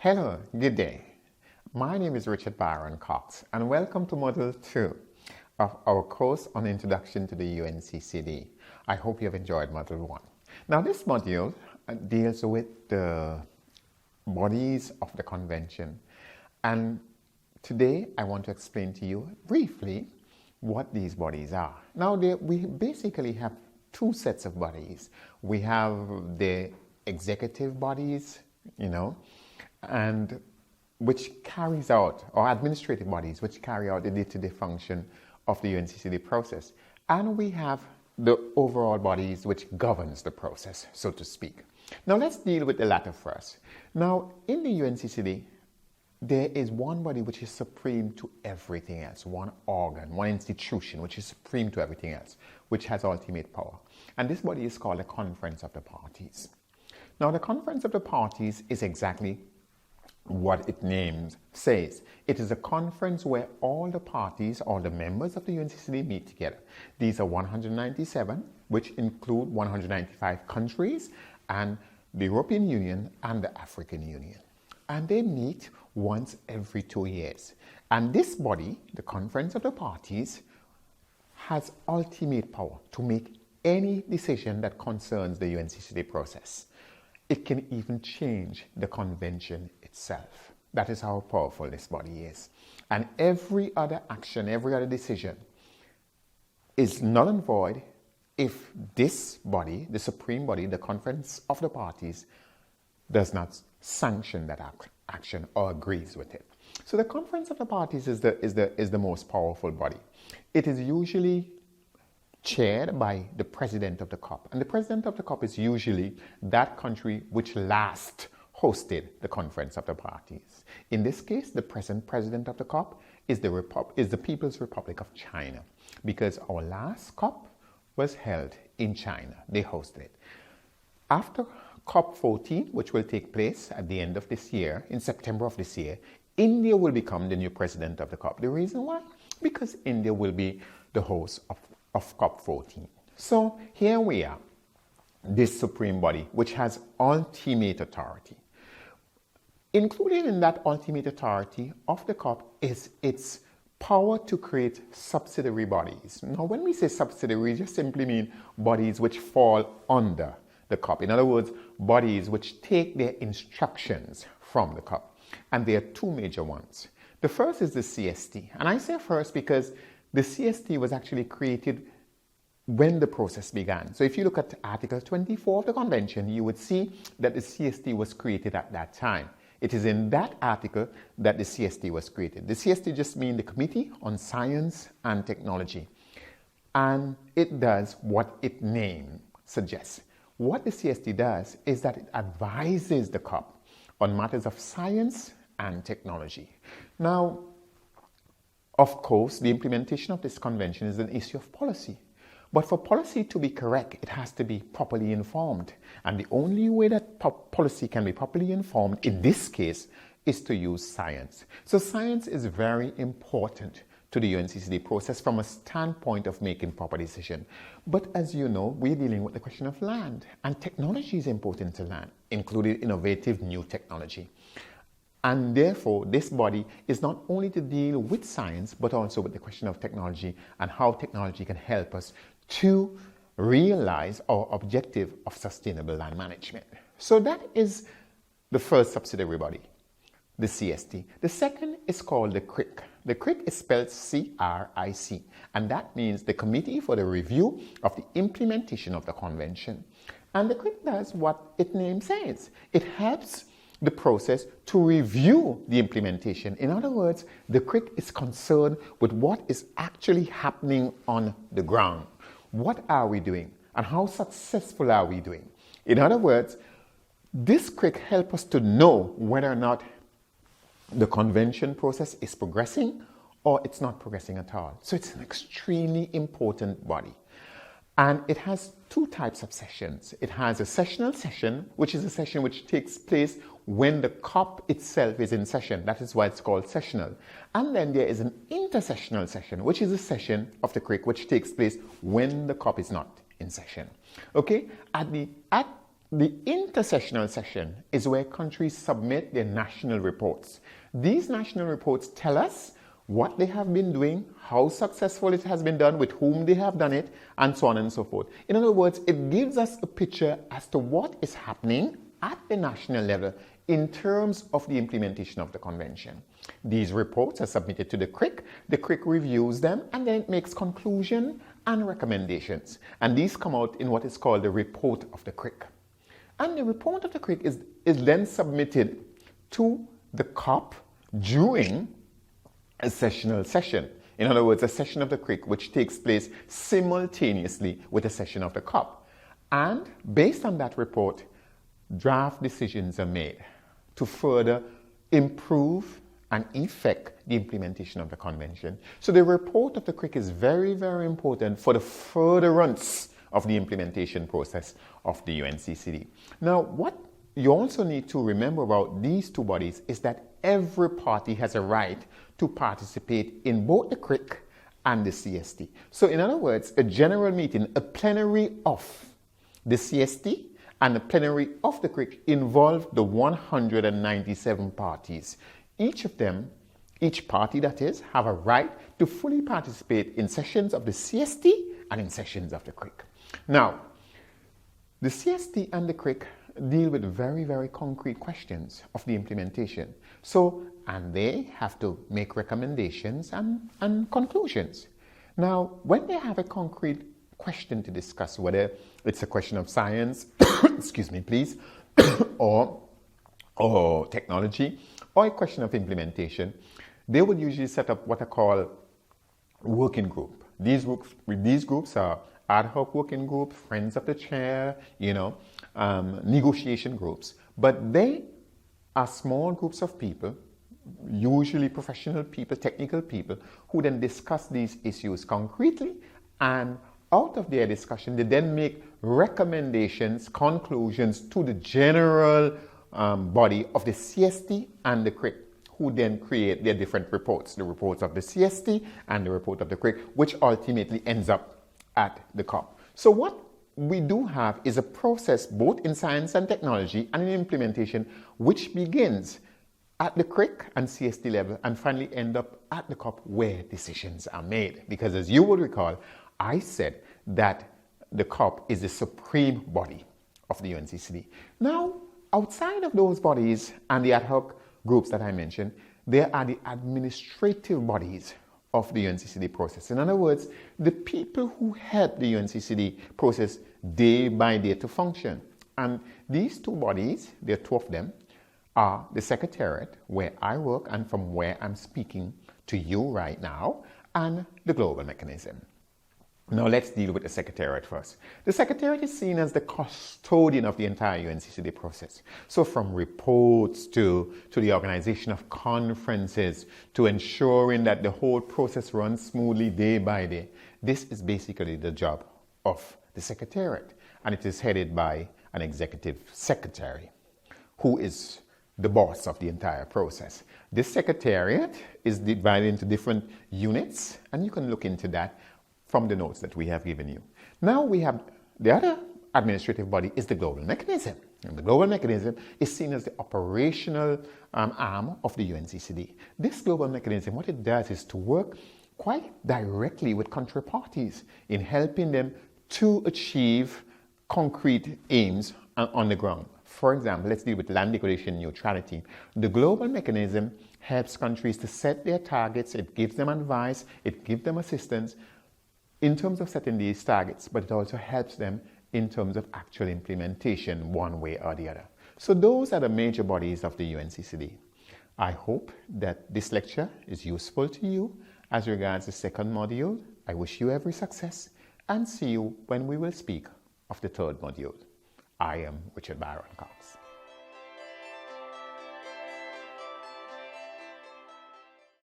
Hello, good day. My name is Richard Byron Cox and welcome to Module 2 of our course on Introduction to the UNCCD. I hope you have enjoyed Module 1. Now this module deals with the bodies of the convention, and today I want to explain to you briefly what these bodies are. Now we basically have two sets of bodies. We have the executive bodies, and which carries out, or administrative bodies, which carry out the day-to-day function of the UNCCD process. And we have the overall bodies which governs the process, so to speak. Now let's deal with the latter first. Now in the UNCCD, there is one body which is supreme to everything else, one organ, one institution which is supreme to everything else, which has ultimate power. And this body is called the Conference of the Parties. Now the Conference of the Parties is exactly what its name says. It is a conference where all the parties, all the members of the UNCCD meet together. These are 197, which include 195 countries and the European Union and the African Union. And they meet once every 2 years. And this body, the Conference of the Parties, has ultimate power to make any decision that concerns the UNCCD process. It can even change the convention itself. That is how powerful this body is. And every other action, every other decision is null and void if this body, the supreme body, the Conference of the Parties, does not sanction that action or agrees with it. So the Conference of the Parties is the most powerful body. It is usually chaired by the president of the COP. And the president of the COP is usually that country which last hosted the Conference of the Parties. In this case, the present president of the COP is the People's Republic of China, because our last COP was held in China. They hosted it. After COP 14, which will take place at the end of this year, in September of this year, India will become the new president of the COP. The reason why? Because India will be the host of COP 14. So here we are, this supreme body, which has ultimate authority. Included in that ultimate authority of the COP is its power to create subsidiary bodies. Now, when we say subsidiary, we just simply mean bodies which fall under the COP. In other words, bodies which take their instructions from the COP. And there are two major ones. The first is the CST. And I say first because the CST was actually created when the process began. So if you look at Article 24 of the Convention, you would see that the CST was created at that time. It is in that article that the CST was created. The CST just means the Committee on Science and Technology. And it does what its name suggests. What the CST does is that it advises the COP on matters of science and technology. Now, of course, the implementation of this convention is an issue of policy. But for policy to be correct, it has to be properly informed. And the only way that policy can be properly informed, in this case, is to use science. So science is very important to the UNCCD process from a standpoint of making proper decision. But as you know, we're dealing with the question of land, and technology is important to land, including innovative new technology. And therefore, this body is not only to deal with science, but also with the question of technology and how technology can help us to realize our objective of sustainable land management. So that is the first subsidiary body, the CST. The second is called the CRIC. The CRIC is spelled C-R-I-C, and that means the Committee for the Review of the Implementation of the Convention. And the CRIC does what its name says. It helps the process to review the implementation. In other words, the CRIC is concerned with what is actually happening on the ground. What are we doing? And how successful are we doing? In other words, this CRIC helps us to know whether or not the convention process is progressing or it's not progressing at all. So it's an extremely important body. And it has two types of sessions. It has a sessional session, which is a session which takes place when the COP itself is in session. That is why it's called sessional. And then there is an intersessional session, which is a session of the CRIC which takes place when the COP is not in session. Okay? At the intersessional session is where countries submit their national reports. These national reports tell us what they have been doing, how successful it has been done, with whom they have done it, and so on and so forth. In other words, it gives us a picture as to what is happening at the national level in terms of the implementation of the convention. These reports are submitted to the CRIC. The CRIC reviews them, and then it makes conclusion and recommendations. And these come out in what is called the report of the CRIC. And the report of the CRIC is then submitted to the COP during a sessional session. In other words, a session of the CRIC which takes place simultaneously with a session of the COP. And based on that report, draft decisions are made to further improve and effect the implementation of the convention. So the report of the CRIC is very, very important for the furtherance of the implementation process of the UNCCD. Now, what you also need to remember about these two bodies is that every party has a right to participate in both the CRIC and the CST. So in other words, a general meeting, a plenary of the CST and the plenary of the CRIC involve the 197 parties. Each of them, each party that is, have a right to fully participate in sessions of the CST and in sessions of the CRIC. Now, the CST and the CRIC deal with very, very concrete questions of the implementation. So, and they have to make recommendations and conclusions. Now, when they have a concrete question to discuss, whether it's a question of science, excuse me, please, or technology, or a question of implementation, they would usually set up what I call working group. These groups are ad hoc working groups, friends of the chair, negotiation groups. But they are small groups of people, usually professional people, technical people, who then discuss these issues concretely, and out of their discussion, they then make recommendations, conclusions to the general body of the CST and the CRIC, who then create their different reports, the reports of the CST and the report of the CRIC, which ultimately ends up at the COP. So what we do have is a process both in science and technology and in implementation which begins at the CRIC and CST level and finally end up at the COP where decisions are made. Because as you will recall, I said that the COP is the supreme body of the UNCCD. Now, outside of those bodies and the ad hoc groups that I mentioned, there are the administrative bodies of the UNCCD process. In other words, the people who help the UNCCD process day by day to function. And these two bodies, there are two of them, are the Secretariat, where I work and from where I'm speaking to you right now, and the Global Mechanism. Now let's deal with the Secretariat first. The Secretariat is seen as the custodian of the entire UNCCD process. So from reports to the organization of conferences, to ensuring that the whole process runs smoothly day by day. This is basically the job of the Secretariat, and it is headed by an executive secretary, who is the boss of the entire process. This Secretariat is divided into different units, and you can look into that from the notes that we have given you. Now we have the other administrative body is the Global Mechanism. And the Global Mechanism is seen as the operational arm of the UNCCD. This Global Mechanism, what it does is to work quite directly with country parties in helping them to achieve concrete aims on the ground. For example, let's deal with land degradation neutrality. The Global Mechanism helps countries to set their targets. It gives them advice. It gives them assistance in terms of setting these targets, but it also helps them in terms of actual implementation one way or the other. So those are the major bodies of the UNCCD. I hope that this lecture is useful to you as regards the second module. I wish you every success and see you when we will speak of the third module. I am Richard Byron Cox.